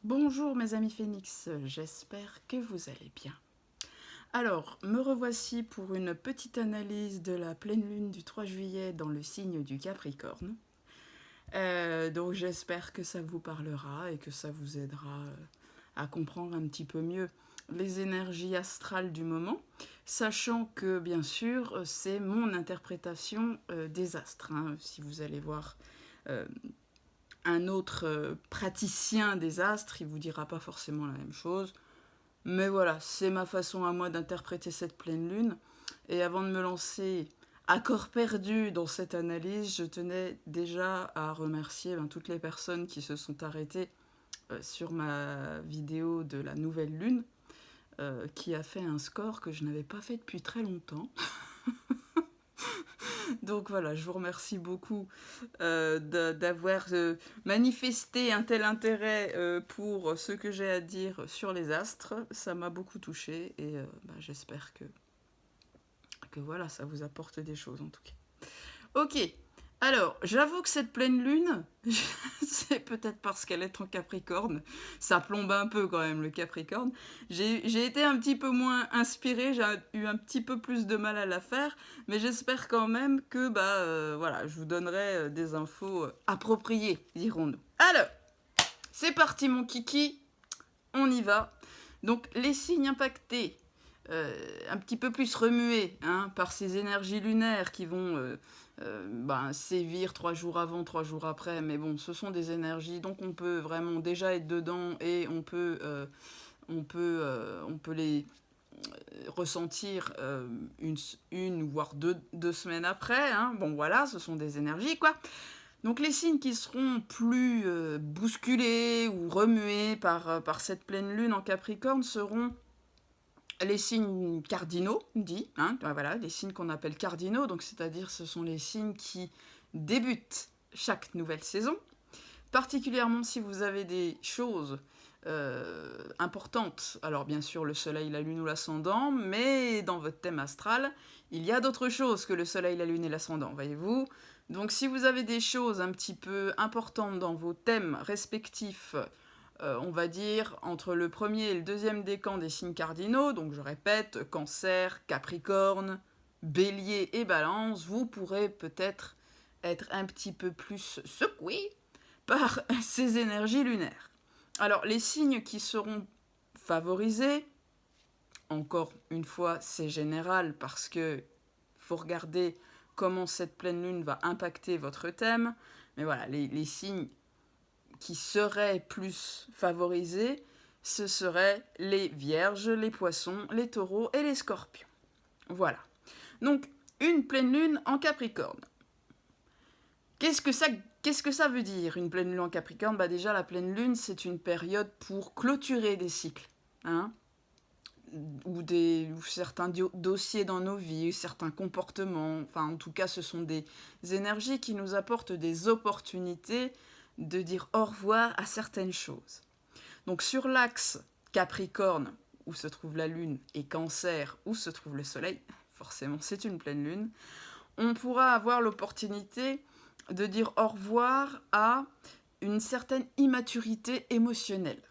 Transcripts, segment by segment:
Bonjour mes amis Phénix, j'espère que vous allez bien. Alors, me revoici pour une petite analyse de la pleine lune du 3 juillet dans le signe du Capricorne. Donc j'espère que ça vous parlera et que ça vous aidera à comprendre un petit peu mieux les énergies astrales du moment, sachant que bien sûr c'est mon interprétation des astres. Si vous allez voir un autre praticien des astres, il vous dira pas forcément la même chose. Mais voilà, c'est ma façon à moi d'interpréter cette pleine lune. Et avant de me lancer à corps perdu dans cette analyse, je tenais déjà à remercier toutes les personnes qui se sont arrêtées sur ma vidéo de la nouvelle lune, qui a fait un score que je n'avais pas fait depuis très longtemps. Donc voilà, je vous remercie beaucoup d'avoir manifesté un tel intérêt pour ce que j'ai à dire sur les astres. Ça m'a beaucoup touchée et j'espère que voilà, ça vous apporte des choses en tout cas. Ok, alors j'avoue que cette pleine lune, c'est peut-être parce qu'elle est en Capricorne, ça plombe un peu quand même le Capricorne. J'ai été un petit peu moins inspirée, j'ai eu un petit peu plus de mal à la faire, mais j'espère quand même que voilà, je vous donnerai des infos appropriées, dirons-nous. Alors, c'est parti mon kiki, on y va. Donc les signes impactés, un petit peu plus remués par ces énergies lunaires qui vont sévir 3 jours avant, 3 jours après, mais bon, ce sont des énergies, donc on peut vraiment déjà être dedans et on peut les ressentir une voire deux semaines après. Bon voilà, ce sont des énergies quoi. Donc les signes qui seront plus bousculés ou remués par cette pleine lune en Capricorne seront les signes cardinaux, dit, voilà, les signes qu'on appelle cardinaux, donc c'est-à-dire ce sont les signes qui débutent chaque nouvelle saison, particulièrement si vous avez des choses importantes, alors bien sûr le soleil, la lune ou l'ascendant, mais dans votre thème astral, il y a d'autres choses que le soleil, la lune et l'ascendant, voyez-vous. Donc si vous avez des choses un petit peu importantes dans vos thèmes respectifs, on va dire, entre le premier et le deuxième décan des signes cardinaux, donc je répète, Cancer, Capricorne, Bélier et Balance, vous pourrez peut-être être un petit peu plus secoué par ces énergies lunaires. Alors, les signes qui seront favorisés, encore une fois, c'est général parce que faut regarder comment cette pleine lune va impacter votre thème, mais voilà, les signes qui seraient plus favorisés, ce seraient les vierges, les poissons, les taureaux et les scorpions. Voilà. Donc, une pleine lune en Capricorne. Qu'est-ce que ça veut dire, une pleine lune en Capricorne? Déjà, la pleine lune, c'est une période pour clôturer des cycles. Ou certains dossiers dans nos vies, certains comportements. Enfin, en tout cas, ce sont des énergies qui nous apportent des opportunités de dire au revoir à certaines choses. Donc sur l'axe Capricorne, où se trouve la Lune, et Cancer, où se trouve le Soleil, forcément c'est une pleine Lune, on pourra avoir l'opportunité de dire au revoir à une certaine immaturité émotionnelle.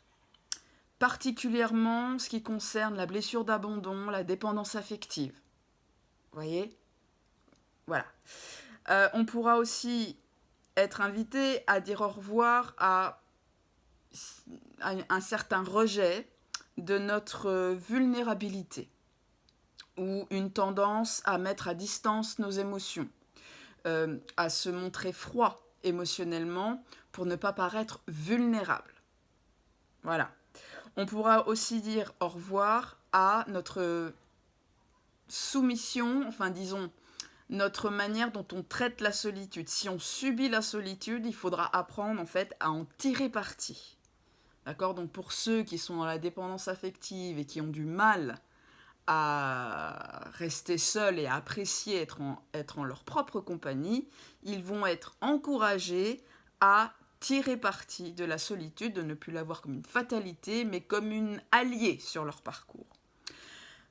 Particulièrement ce qui concerne la blessure d'abandon, la dépendance affective. Vous voyez ? Voilà. On pourra aussi être invité à dire au revoir à un certain rejet de notre vulnérabilité ou une tendance à mettre à distance nos émotions, à se montrer froid émotionnellement pour ne pas paraître vulnérable. Voilà. On pourra aussi dire au revoir à notre soumission, enfin disons, notre manière dont on traite la solitude. Si on subit la solitude, il faudra apprendre en fait à en tirer parti. D'accord ? Donc pour ceux qui sont dans la dépendance affective et qui ont du mal à rester seuls et à apprécier être en leur propre compagnie, ils vont être encouragés à tirer parti de la solitude, de ne plus la voir comme une fatalité, mais comme une alliée sur leur parcours.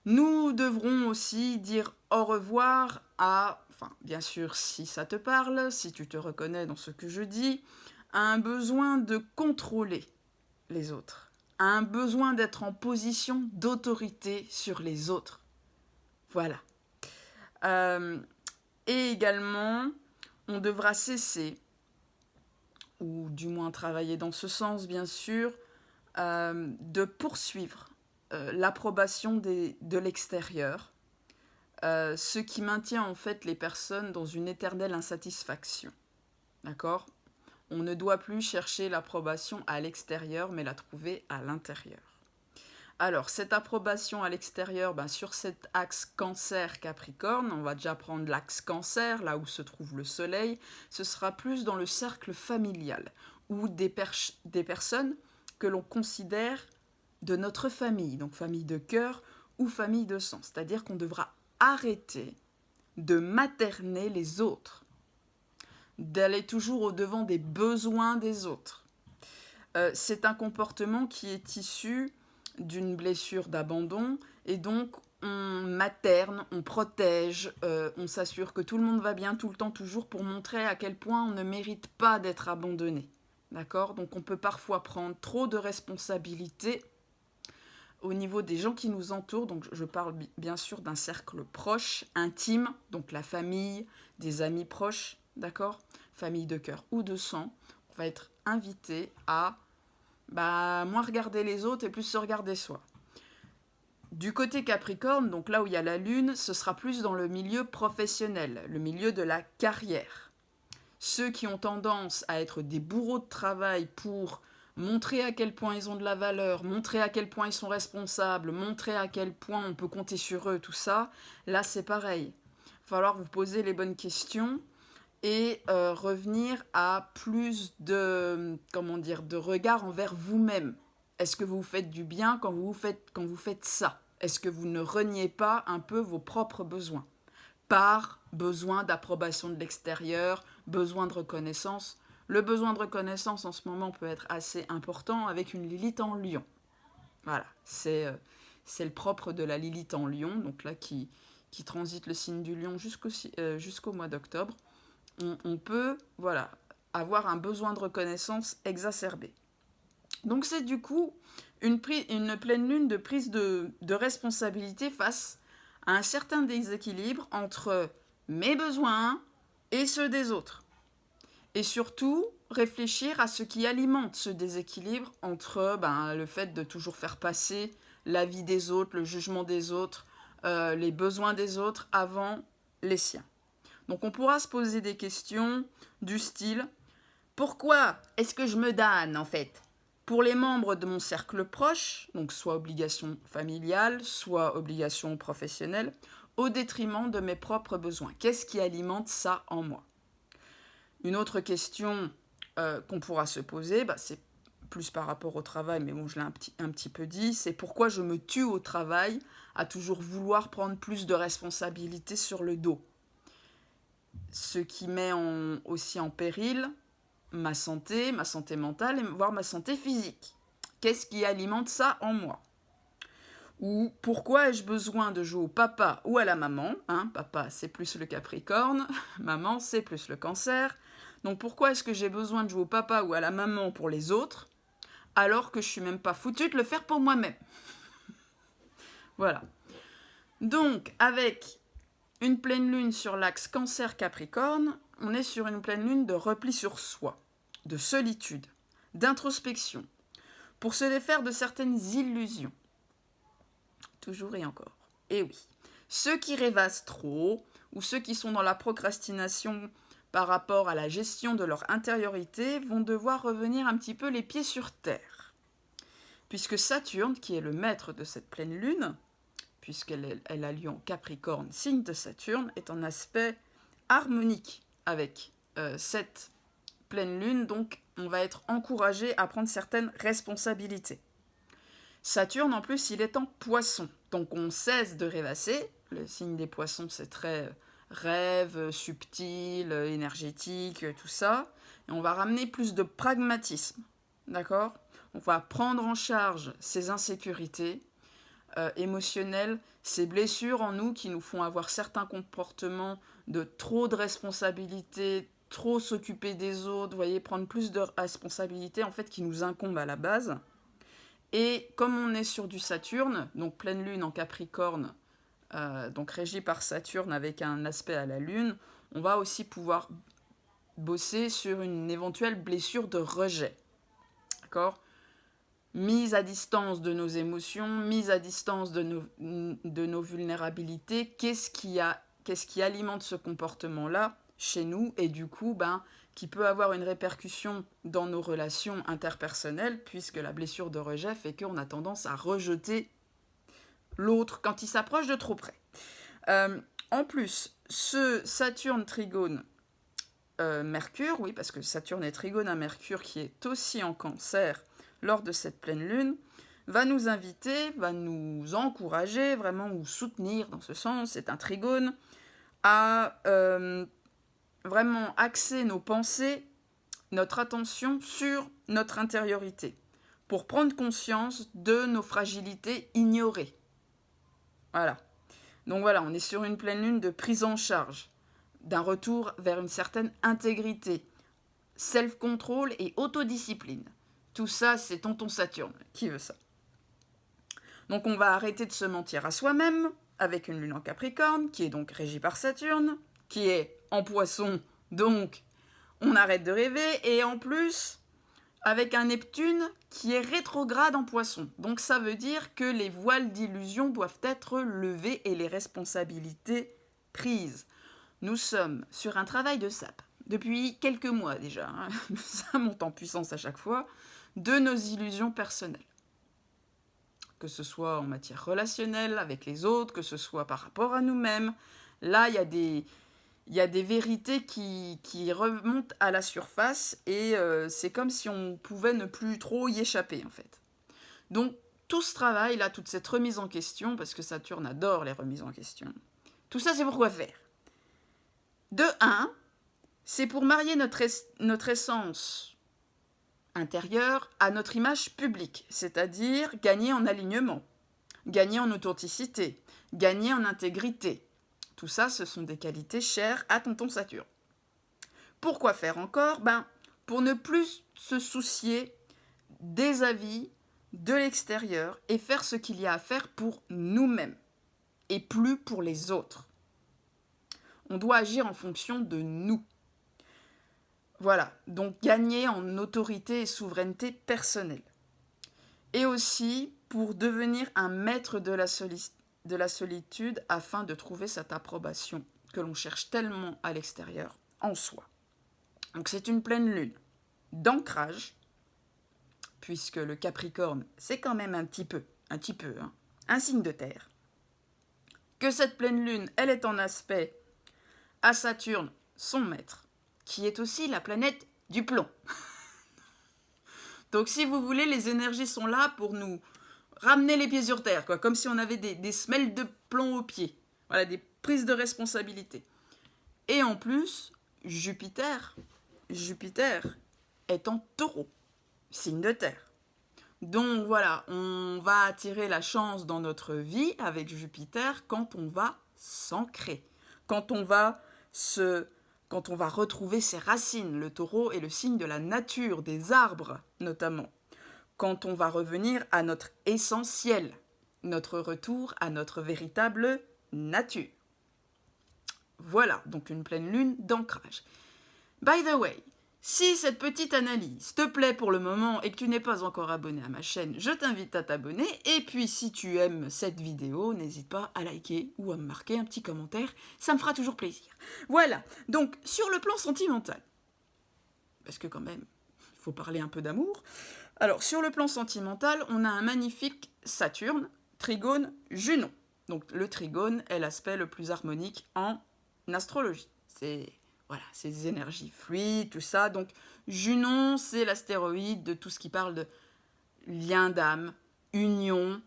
Nous devrons aussi dire au revoir à, bien sûr si ça te parle, si tu te reconnais dans ce que je dis, à un besoin de contrôler. les autres, a un besoin d'être en position d'autorité sur les autres. Voilà. Et également, on devra cesser, ou du moins travailler dans ce sens, bien sûr, de poursuivre l'approbation de l'extérieur, ce qui maintient en fait les personnes dans une éternelle insatisfaction. D'accord ? On ne doit plus chercher l'approbation à l'extérieur, mais la trouver à l'intérieur. Alors, cette approbation à l'extérieur, sur cet axe Cancer-Capricorne, on va déjà prendre l'axe Cancer, là où se trouve le Soleil, ce sera plus dans le cercle familial, ou des personnes que l'on considère de notre famille, donc famille de cœur ou famille de sang. C'est-à-dire qu'on devra arrêter de materner les autres, d'aller toujours au-devant des besoins des autres. C'est un comportement qui est issu d'une blessure d'abandon, et donc on materne, on protège, on s'assure que tout le monde va bien tout le temps, toujours pour montrer à quel point on ne mérite pas d'être abandonné. D'accord ? Donc on peut parfois prendre trop de responsabilités au niveau des gens qui nous entourent. Donc je parle bien sûr d'un cercle proche, intime, donc la famille, des amis proches, d'accord ? Famille de cœur ou de sang. On va être invité à moins regarder les autres et plus se regarder soi. Du côté Capricorne, donc là où il y a la Lune, ce sera plus dans le milieu professionnel, le milieu de la carrière. Ceux qui ont tendance à être des bourreaux de travail pour montrer à quel point ils ont de la valeur, montrer à quel point ils sont responsables, montrer à quel point on peut compter sur eux, tout ça, là c'est pareil. Il va falloir vous poser les bonnes questions et revenir à plus de regard envers vous-même. Est-ce que vous faites du bien quand vous faites ça ? Est-ce que vous ne reniez pas un peu vos propres besoins ? Par besoin d'approbation de l'extérieur, besoin de reconnaissance. Le besoin de reconnaissance en ce moment peut être assez important avec une Lilith en Lion. Voilà, c'est le propre de la Lilith en Lion, donc là qui transite le signe du Lion jusqu'au mois d'octobre. On peut avoir un besoin de reconnaissance exacerbé. Donc c'est du coup une pleine lune de prise de responsabilité face à un certain déséquilibre entre mes besoins et ceux des autres. Et surtout, réfléchir à ce qui alimente ce déséquilibre entre le fait de toujours faire passer l'avis des autres, le jugement des autres, les besoins des autres avant les siens. Donc on pourra se poser des questions du style « Pourquoi est-ce que je me donne en fait ?» Pour les membres de mon cercle proche, donc soit obligation familiale, soit obligation professionnelle, au détriment de mes propres besoins. Qu'est-ce qui alimente ça en moi ? Une autre question qu'on pourra se poser, c'est plus par rapport au travail, mais bon, je l'ai un petit peu dit, c'est pourquoi je me tue au travail à toujours vouloir prendre plus de responsabilités sur le dos. Ce qui met aussi en péril ma santé mentale, voire ma santé physique. Qu'est-ce qui alimente ça en moi ? Ou pourquoi ai-je besoin de jouer au papa ou à la maman ? Papa, c'est plus le Capricorne, maman, c'est plus le Cancer. Donc pourquoi est-ce que j'ai besoin de jouer au papa ou à la maman pour les autres, alors que je suis même pas foutue de le faire pour moi-même ? Voilà. Donc, avec une pleine lune sur l'axe Cancer-Capricorne, on est sur une pleine lune de repli sur soi, de solitude, d'introspection, pour se défaire de certaines illusions. Toujours et encore. Et oui, ceux qui rêvassent trop, ou ceux qui sont dans la procrastination par rapport à la gestion de leur intériorité, vont devoir revenir un petit peu les pieds sur terre. Puisque Saturne, qui est le maître de cette pleine lune, puisqu'elle a lieu en Capricorne, signe de Saturne, est en aspect harmonique avec cette pleine lune, donc on va être encouragé à prendre certaines responsabilités. Saturne, en plus, il est en Poisson, donc on cesse de rêvasser. Le signe des Poissons, c'est très rêve, subtil, énergétique, tout ça. Et on va ramener plus de pragmatisme, d'accord ? On va prendre en charge ces insécurités émotionnelles, ces blessures en nous qui nous font avoir certains comportements de trop de responsabilités, trop s'occuper des autres, vous voyez, prendre plus de responsabilités en fait qui nous incombent à la base. Et comme on est sur du Saturne, donc pleine lune en Capricorne, donc régie par Saturne avec un aspect à la lune, on va aussi pouvoir bosser sur une éventuelle blessure de rejet. D'accord ? Mise à distance de nos émotions, mise à distance de nos vulnérabilités, qu'est-ce qui alimente ce comportement-là chez nous et du coup, qui peut avoir une répercussion dans nos relations interpersonnelles, puisque la blessure de rejet fait qu'on a tendance à rejeter l'autre quand il s'approche de trop près. En plus, ce Saturne trigone Mercure, oui, parce que Saturne est trigone à Mercure, qui est aussi en Cancer lors de cette pleine lune, va nous inviter, va nous encourager vraiment, ou soutenir dans ce sens, c'est un trigone, à vraiment axer nos pensées, notre attention sur notre intériorité, pour prendre conscience de nos fragilités ignorées. Voilà. Donc voilà, on est sur une pleine lune de prise en charge, d'un retour vers une certaine intégrité, self-control et autodiscipline. Tout ça, c'est tonton Saturne qui veut ça. Donc on va arrêter de se mentir à soi-même, avec une lune en Capricorne, qui est donc régie par Saturne, qui est en Poisson, donc on arrête de rêver, et en plus, avec un Neptune qui est rétrograde en Poisson. Donc ça veut dire que les voiles d'illusion doivent être levés et les responsabilités prises. Nous sommes sur un travail de sape, depuis quelques mois déjà, ça monte en puissance à chaque fois, de nos illusions personnelles. Que ce soit en matière relationnelle avec les autres, que ce soit par rapport à nous-mêmes. Là, il y a des vérités qui remontent à la surface et c'est comme si on pouvait ne plus trop y échapper, en fait. Donc, tout ce travail-là, toute cette remise en question, parce que Saturne adore les remises en question, tout ça, c'est pour quoi faire ? De 1, c'est pour marier notre essence intérieure à notre image publique, c'est-à-dire gagner en alignement, gagner en authenticité, gagner en intégrité. Tout ça, ce sont des qualités chères à tonton Saturne. Pourquoi faire encore ? Pour ne plus se soucier des avis de l'extérieur et faire ce qu'il y a à faire pour nous-mêmes et plus pour les autres. On doit agir en fonction de nous. Voilà, donc gagner en autorité et souveraineté personnelle. Et aussi pour devenir un maître de la solitude afin de trouver cette approbation que l'on cherche tellement à l'extérieur, en soi. Donc c'est une pleine lune d'ancrage, puisque le Capricorne, c'est quand même un petit peu, un signe de terre. Que cette pleine lune, elle est en aspect à Saturne, son maître, qui est aussi la planète du plomb. Donc si vous voulez, les énergies sont là pour nous ramener les pieds sur terre, quoi, comme si on avait des semelles de plomb aux pieds. Voilà, des prises de responsabilité. Et en plus, Jupiter est en Taureau, signe de terre. Donc voilà, on va attirer la chance dans notre vie avec Jupiter quand on va s'ancrer, quand on va retrouver ses racines. Le Taureau est le signe de la nature, des arbres notamment. Quand on va revenir à notre essentiel, notre retour à notre véritable nature. Voilà, donc une pleine lune d'ancrage. By the way, si cette petite analyse te plaît pour le moment et que tu n'es pas encore abonné à ma chaîne, je t'invite à t'abonner. Et puis si tu aimes cette vidéo, n'hésite pas à liker ou à me marquer un petit commentaire, ça me fera toujours plaisir. Voilà, donc sur le plan sentimental, parce que quand même, il faut parler un peu d'amour. Alors sur le plan sentimental, on a un magnifique Saturne, trigone Junon. Donc le trigone est l'aspect le plus harmonique en astrologie. C'est des énergies fluides, tout ça. Donc Junon, c'est l'astéroïde de tout ce qui parle de lien d'âme, union,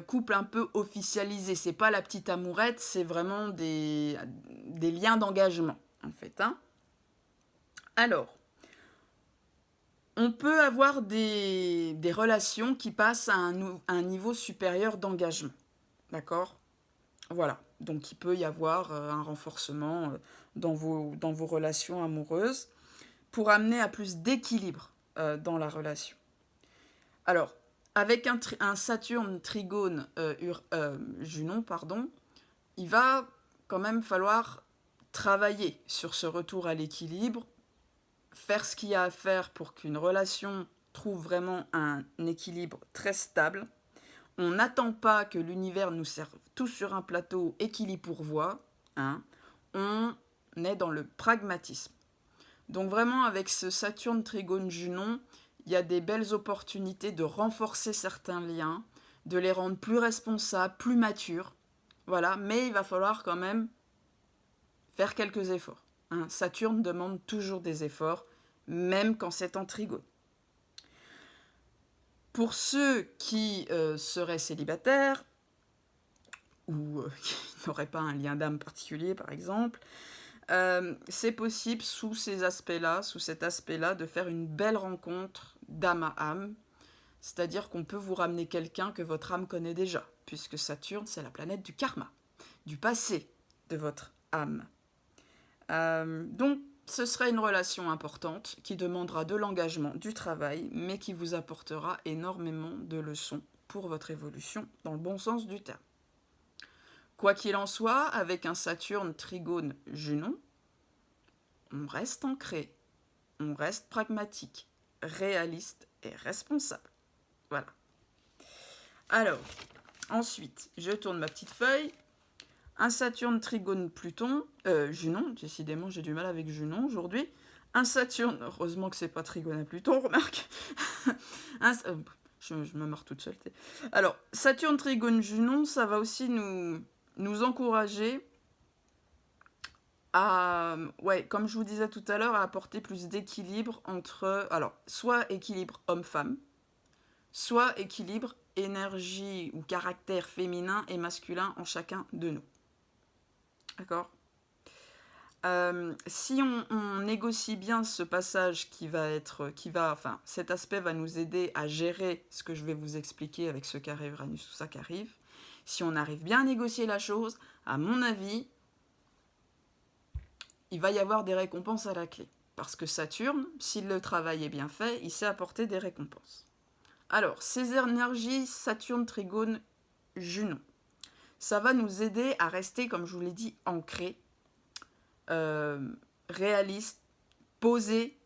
couple un peu officialisé. C'est pas la petite amourette, c'est vraiment des liens d'engagement, en fait. Alors, on peut avoir des relations qui passent à un niveau supérieur d'engagement. D'accord ? Voilà. Donc, il peut y avoir un renforcement dans vos relations amoureuses pour amener à plus d'équilibre dans la relation. Alors, Avec un Saturne trigone Junon, pardon, il va quand même falloir travailler sur ce retour à l'équilibre, faire ce qu'il y a à faire pour qu'une relation trouve vraiment un équilibre très stable. On n'attend pas que l'univers nous serve tout sur un plateau et qu'il y pourvoie. Hein. On est dans le pragmatisme. Donc vraiment, avec ce Saturne trigone Junon, il y a des belles opportunités de renforcer certains liens, de les rendre plus responsables, plus matures. Voilà, mais il va falloir quand même faire quelques efforts. Hein. Saturne demande toujours des efforts, même quand c'est en trigone. Pour ceux qui seraient célibataires, ou qui n'auraient pas un lien d'âme particulier, par exemple, c'est possible sous cet aspect-là, de faire une belle rencontre d'âme à âme, c'est-à-dire qu'on peut vous ramener quelqu'un que votre âme connaît déjà, puisque Saturne, c'est la planète du karma, du passé de votre âme. Donc, ce serait une relation importante qui demandera de l'engagement, du travail, mais qui vous apportera énormément de leçons pour votre évolution, dans le bon sens du terme. Quoi qu'il en soit, avec un Saturne trigone Junon, on reste ancré, on reste pragmatique, réaliste et responsable. Voilà. Alors, ensuite, je tourne ma petite feuille. Un Saturne trigone Pluton, Junon, décidément j'ai du mal avec Junon aujourd'hui. Un Saturne, heureusement que c'est pas trigone à Pluton, remarque. Je me marre toute seule. Alors, Saturne trigone Junon, ça va aussi nous encourager à, comme je vous disais tout à l'heure, à apporter plus d'équilibre entre, alors, soit équilibre homme-femme, soit équilibre énergie ou caractère féminin et masculin en chacun de nous. D'accord ? Si on négocie bien ce passage cet aspect va nous aider à gérer ce que je vais vous expliquer avec ce carré Uranus, tout ça qui arrive. Si on arrive bien à négocier la chose, à mon avis, il va y avoir des récompenses à la clé. Parce que Saturne, si le travail est bien fait, il sait apporter des récompenses. Alors, ces énergies Saturne, Trigone, Junon, ça va nous aider à rester, comme je vous l'ai dit, ancrés, réalistes, posés,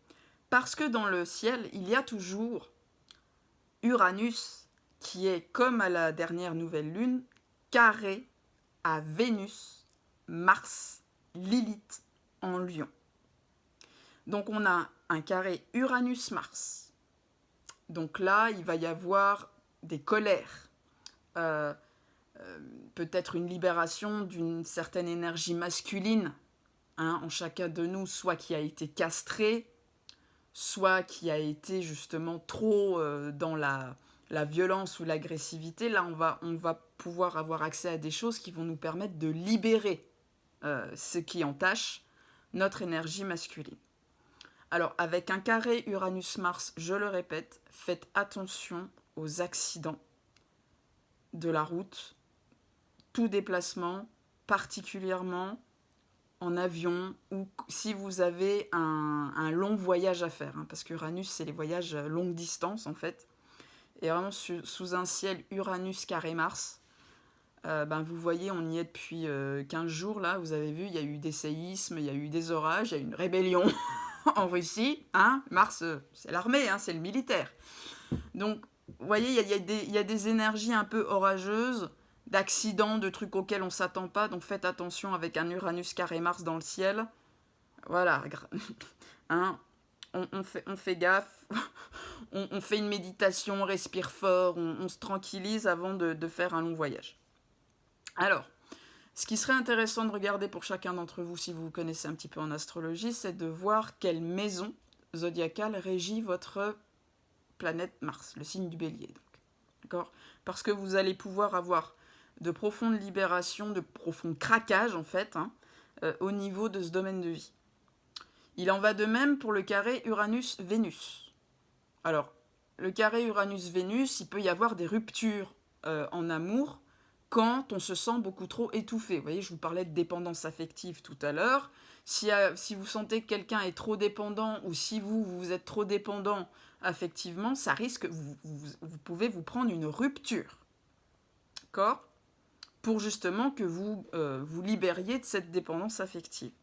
parce que dans le ciel, il y a toujours Uranus, qui est, comme à la dernière nouvelle lune, carré à Vénus, Mars, Lilith en Lion. Donc on a un carré Uranus-Mars. Donc là, il va y avoir des colères, peut-être une libération d'une certaine énergie masculine en chacun de nous, soit qui a été castré, soit qui a été justement trop dans la violence ou l'agressivité. Là, on va pouvoir avoir accès à des choses qui vont nous permettre de libérer ce qui entache notre énergie masculine. Alors, avec un carré Uranus-Mars, je le répète, faites attention aux accidents de la route, tout déplacement, particulièrement en avion ou si vous avez un long voyage à faire, parce qu'Uranus, c'est les voyages à longue distance, en fait. Et vraiment, sous un ciel Uranus carré Mars, vous voyez, on y est depuis 15 jours, là, vous avez vu, il y a eu des séismes, il y a eu des orages, il y a eu une rébellion en Russie, Mars, c'est l'armée, c'est le militaire. Donc, vous voyez, il y a des énergies un peu orageuses, d'accidents, de trucs auxquels on ne s'attend pas, donc faites attention avec un Uranus carré Mars dans le ciel. Voilà, on fait gaffe, on fait une méditation, on respire fort, on se tranquillise avant de faire un long voyage. Alors, ce qui serait intéressant de regarder pour chacun d'entre vous, si vous vous connaissez un petit peu en astrologie, c'est de voir quelle maison zodiacale régit votre planète Mars, le signe du Bélier. Donc. D'accord ? Parce que vous allez pouvoir avoir de profondes libérations, de profonds craquages, en fait, au niveau de ce domaine de vie. Il en va de même pour le carré Uranus-Vénus. Alors, le carré Uranus-Vénus, il peut y avoir des ruptures en amour, quand on se sent beaucoup trop étouffé. Vous voyez, je vous parlais de dépendance affective tout à l'heure. Si vous sentez que quelqu'un est trop dépendant ou si vous êtes trop dépendant affectivement, ça risque, vous pouvez vous prendre une rupture. D'accord ? Pour justement que vous vous libériez de cette dépendance affective.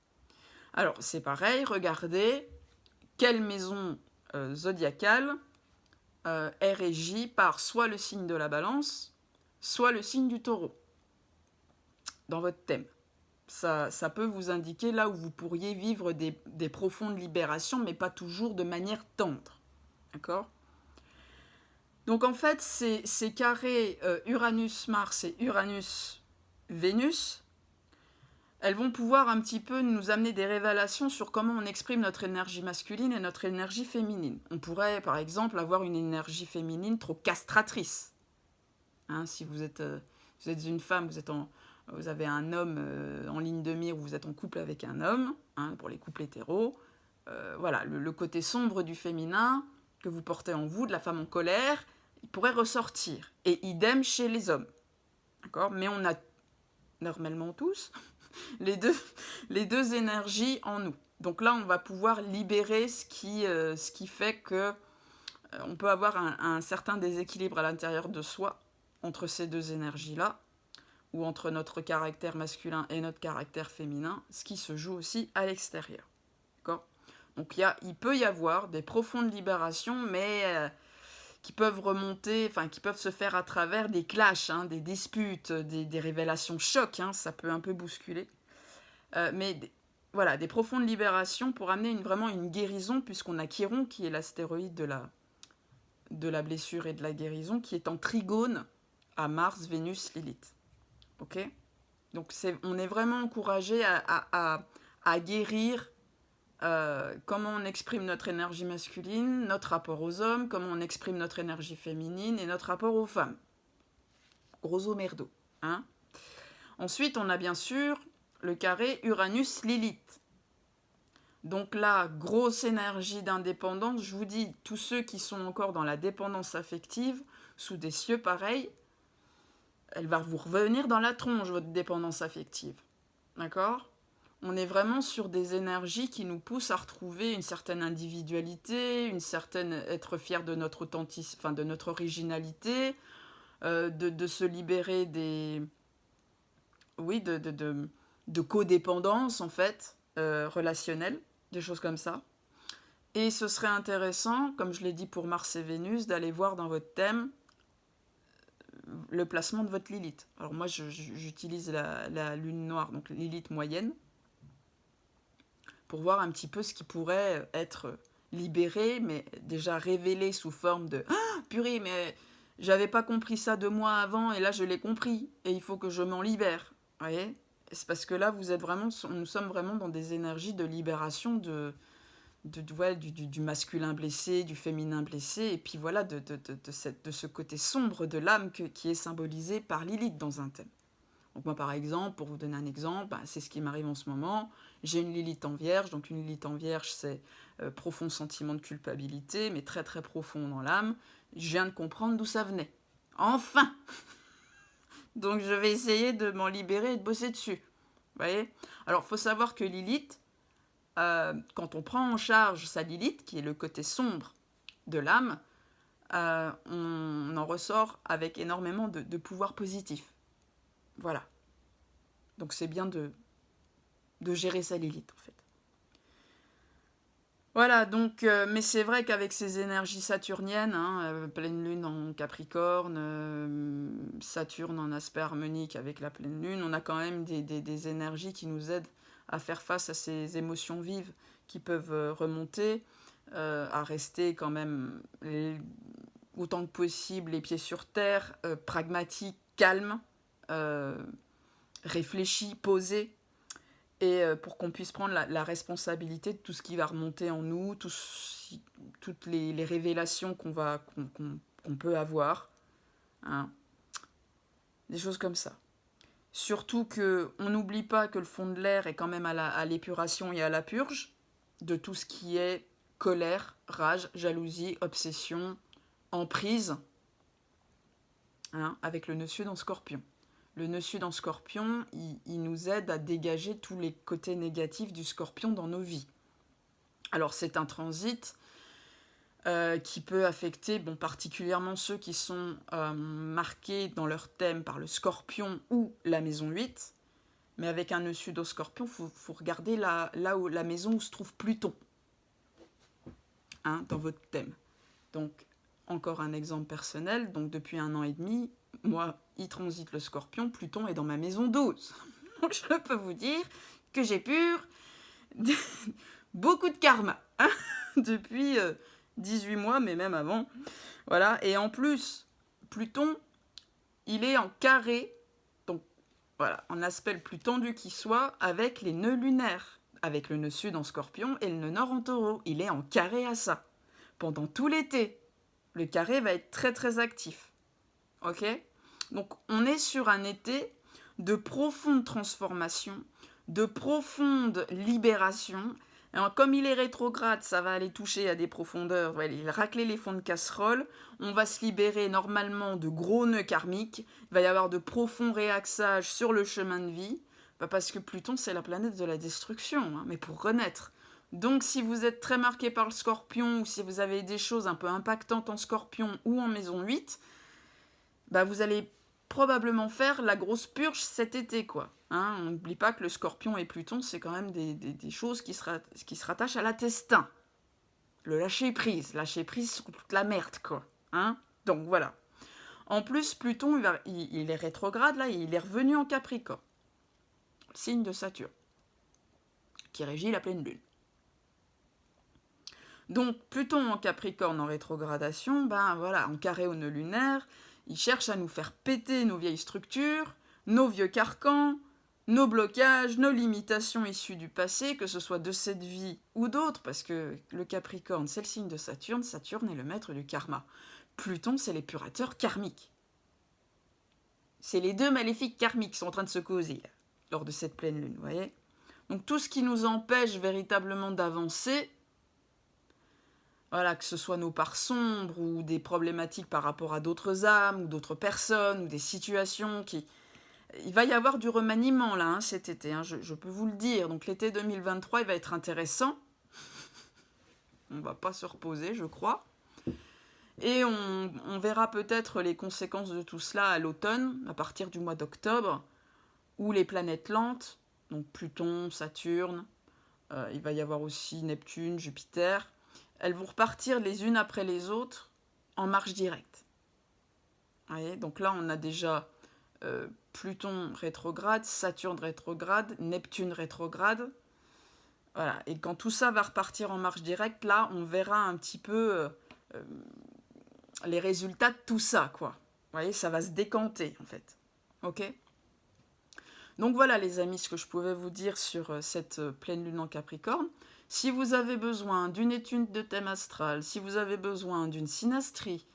Alors, c'est pareil, regardez quelle maison zodiacale est régie par soit le signe de la balance, soit le signe du taureau, dans votre thème. Ça peut vous indiquer là où vous pourriez vivre des profondes libérations, mais pas toujours de manière tendre. D'accord ? Donc en fait, ces carrés Uranus-Mars et Uranus-Vénus, elles vont pouvoir un petit peu nous amener des révélations sur comment on exprime notre énergie masculine et notre énergie féminine. On pourrait, par exemple, avoir une énergie féminine trop castratrice. Hein, si vous êtes une femme, vous avez un homme en ligne de mire, ou vous êtes en couple avec un homme, hein, pour les couples hétéros. Voilà, le côté sombre du féminin que vous portez en vous, de la femme en colère, il pourrait ressortir. Et idem chez les hommes. D'accord ? Mais on a, normalement tous, les deux énergies en nous. Donc là, on va pouvoir libérer ce qui fait que on peut avoir un certain déséquilibre à l'intérieur de soi entre ces deux énergies-là, ou entre notre caractère masculin et notre caractère féminin, ce qui se joue aussi à l'extérieur. D'accord ? Donc il peut y avoir des profondes libérations, mais qui peuvent remonter, enfin qui peuvent se faire à travers des clashs, hein, des disputes, des révélations chocs, hein, ça peut un peu bousculer. Mais voilà, des profondes libérations pour amener vraiment une guérison, puisqu'on a Chiron, qui est l'astéroïde de la blessure et de la guérison, qui est en trigone à Mars, Vénus, Lilith. Ok ? Donc on est vraiment encouragé à guérir comment on exprime notre énergie masculine, notre rapport aux hommes, comment on exprime notre énergie féminine et notre rapport aux femmes. Grosso merdo. Hein ? Ensuite, on a bien sûr le carré Uranus-Lilith. Donc là, grosse énergie d'indépendance. Je vous dis, tous ceux qui sont encore dans la dépendance affective, sous des cieux pareils, elle va vous revenir dans la tronche, votre dépendance affective. D'accord ? On est vraiment sur des énergies qui nous poussent à retrouver une certaine individualité, être fier de notre authenticité, enfin de notre originalité, de se libérer de codépendance en fait, relationnelle, des choses comme ça. Et ce serait intéressant, comme je l'ai dit pour Mars et Vénus, d'aller voir dans votre thème le placement de votre Lilith. Alors moi, j'utilise la lune noire, donc Lilith moyenne, pour voir un petit peu ce qui pourrait être libéré, mais déjà révélé sous forme de « Ah, purée, mais j'avais pas compris ça 2 mois avant, et là je l'ai compris, et il faut que je m'en libère. » Vous voyez ? C'est parce que là, nous sommes vraiment dans des énergies de libération du masculin blessé, du féminin blessé, et puis voilà, de ce côté sombre de l'âme qui est symbolisé par Lilith dans un thème. Donc moi, par exemple, pour vous donner un exemple, c'est ce qui m'arrive en ce moment. J'ai une Lilith en Vierge, donc une Lilith en Vierge, c'est profond sentiment de culpabilité, mais très très profond dans l'âme. Je viens de comprendre d'où ça venait. Enfin. Donc je vais essayer de m'en libérer et de bosser dessus. Vous voyez ? Alors, il faut savoir que Lilith, quand on prend en charge sa Lilith, qui est le côté sombre de l'âme, on en ressort avec énormément de pouvoir positif. Voilà. Donc c'est bien de gérer sa Lilith, en fait. Voilà, donc, mais c'est vrai qu'avec ces énergies saturniennes, hein, pleine lune en Capricorne, Saturne en aspect harmonique avec la pleine lune, on a quand même des énergies qui nous aident à faire face à ces émotions vives qui peuvent remonter, à rester quand même autant que possible les pieds sur terre, pragmatique, calme, réfléchi, posé, et pour qu'on puisse prendre la responsabilité de tout ce qui va remonter en nous, toutes les révélations qu'on peut avoir, hein, des choses comme ça. Surtout qu'on n'oublie pas que le fond de l'air est quand même à l'épuration et à la purge de tout ce qui est colère, rage, jalousie, obsession, emprise, hein, avec le nœud sud en Scorpion. Le nœud sud en scorpion, il nous aide à dégager tous les côtés négatifs du scorpion dans nos vies. Alors c'est un transit qui peut affecter particulièrement ceux qui sont marqués dans leur thème par le scorpion ou la maison 8. Mais avec un nœud sud au scorpion, il faut regarder là où la maison où se trouve Pluton, dans votre thème. Donc, encore un exemple personnel. Donc, depuis 1 an et demi, moi, il transite le scorpion, Pluton est dans ma maison 12. Donc, je peux vous dire que j'ai pur beaucoup de karma depuis 18 mois, mais même avant. Voilà. Et en plus, Pluton, il est en carré, donc voilà, en aspect le plus tendu qui soit, avec les nœuds lunaires, avec le nœud sud en scorpion et le nœud nord en taureau. Il est en carré à ça. Pendant tout l'été, le carré va être très très actif. Ok ? Donc on est sur un été de profonde transformation, de profonde libération. Alors, comme il est rétrograde, ça va aller toucher à des profondeurs, va aller racler les fonds de casserole. On va se libérer normalement de gros nœuds karmiques. Il va y avoir de profonds réaxages sur le chemin de vie, parce que Pluton, c'est la planète de la destruction, mais pour renaître. Donc, si vous êtes très marqué par le scorpion, ou si vous avez des choses un peu impactantes en scorpion ou en maison 8, vous allez probablement faire la grosse purge cet été, quoi. On n'oublie pas que le scorpion et Pluton, c'est quand même des choses qui se rattachent à l'intestin. Le lâcher-prise sur toute la merde, quoi. Donc, voilà. En plus, Pluton, il est rétrograde, là, il est revenu en Capricorne. Signe de Saturne, qui régit la pleine lune. Donc, Pluton en Capricorne en rétrogradation, voilà, en carré au nœud lunaire, il cherche à nous faire péter nos vieilles structures, nos vieux carcans, nos blocages, nos limitations issues du passé, que ce soit de cette vie ou d'autres, parce que le Capricorne, c'est le signe de Saturne, Saturne est le maître du karma. Pluton, c'est l'épurateur karmique. C'est les deux maléfiques karmiques qui sont en train de se causer, là, lors de cette pleine lune, vous voyez ? Donc tout ce qui nous empêche véritablement d'avancer, voilà, que ce soit nos parts sombres ou des problématiques par rapport à d'autres âmes ou d'autres personnes ou des situations qui... Il va y avoir du remaniement là, cet été, je peux vous le dire. Donc l'été 2023, il va être intéressant. On ne va pas se reposer, je crois. Et on verra peut-être les conséquences de tout cela à l'automne, à partir du mois d'octobre, où les planètes lentes, donc Pluton, Saturne, il va y avoir aussi Neptune, Jupiter, elles vont repartir les unes après les autres en marche directe. Vous voyez ? Donc là, on a déjà Pluton rétrograde, Saturne rétrograde, Neptune rétrograde. Voilà. Et quand tout ça va repartir en marche directe, là, on verra un petit peu les résultats de tout ça, quoi. Vous voyez, ça va se décanter, en fait. Ok ? Donc voilà, les amis, ce que je pouvais vous dire sur cette pleine lune en Capricorne. Si vous avez besoin d'une étude de thème astral, si vous avez besoin d'une synastrie,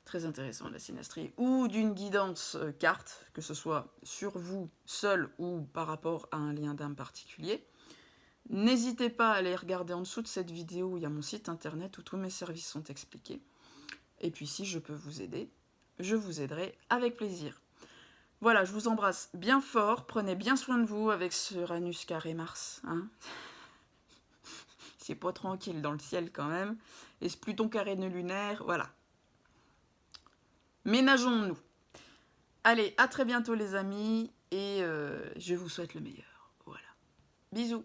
très intéressant la synastrie, ou d'une guidance carte, que ce soit sur vous seul ou par rapport à un lien d'âme particulier, n'hésitez pas à aller regarder en dessous de cette vidéo où il y a mon site internet où tous mes services sont expliqués. Et puis si je peux vous aider, je vous aiderai avec plaisir. Voilà, je vous embrasse bien fort, prenez bien soin de vous avec ce Uranus carré Mars. C'est pas tranquille dans le ciel quand même. Et ce Pluton carré nœud lunaire, voilà. Ménageons-nous. Allez, à très bientôt les amis, et je vous souhaite le meilleur. Voilà. Bisous.